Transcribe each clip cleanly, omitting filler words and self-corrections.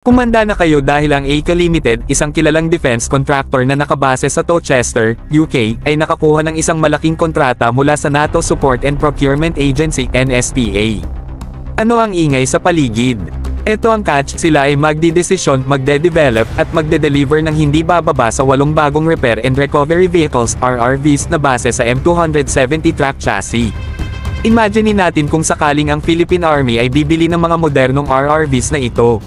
Kumanda na kayo dahil ang AK Limited, isang kilalang defense contractor na nakabase sa Colchester, UK, ay nakakuha ng isang malaking kontrata mula sa NATO Support and Procurement Agency, NSPA. Ano ang ingay sa paligid? Ito ang catch, sila ay magdidesisyon, magde-develop, at magde-deliver ng hindi bababa sa 8 bagong repair and recovery vehicles, RRVs, na base sa M270 track chassis. Imagine natin kung sakaling ang Philippine Army ay bibili ng mga modernong RRVs na ito.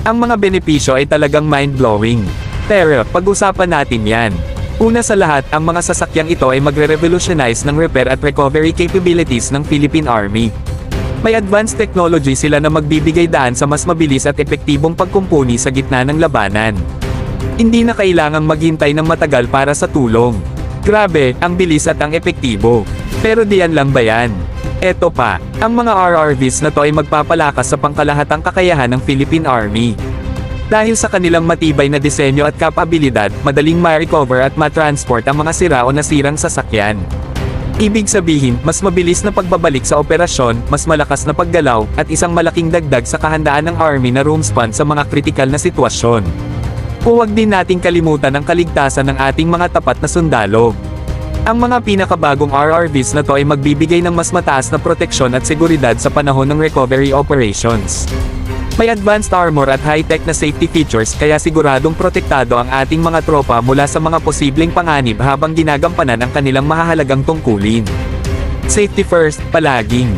Ang mga benepisyo ay talagang mind-blowing. Pero, pag-usapan natin yan. Una sa lahat, ang mga sasakyang ito ay magre-revolutionize ng repair at recovery capabilities ng Philippine Army. May advanced technology sila na magbibigay daan sa mas mabilis at epektibong pagkumpuni sa gitna ng labanan. Hindi na kailangang maghintay ng matagal para sa tulong. Grabe, ang bilis at ang epektibo. Pero diyan lang ba yan? Eto pa, ang mga RRVs na to ay magpapalakas sa pangkalahatang kakayahan ng Philippine Army. Dahil sa kanilang matibay na disenyo at kapabilidad, madaling ma-recover at ma-transport ang mga sira o nasirang sasakyan. Ibig sabihin, mas mabilis na pagbabalik sa operasyon, mas malakas na paggalaw, at isang malaking dagdag sa kahandaan ng Army na rumspond sa mga kritikal na sitwasyon. Huwag din nating kalimutan ang kaligtasan ng ating mga tapat na sundalo. Ang mga pinakabagong RRVs na to ay magbibigay ng mas mataas na proteksyon at seguridad sa panahon ng recovery operations. May advanced armor at high-tech na safety features kaya siguradong protektado ang ating mga tropa mula sa mga posibleng panganib habang ginagampanan ang kanilang mahahalagang tungkulin. Safety first, palaging.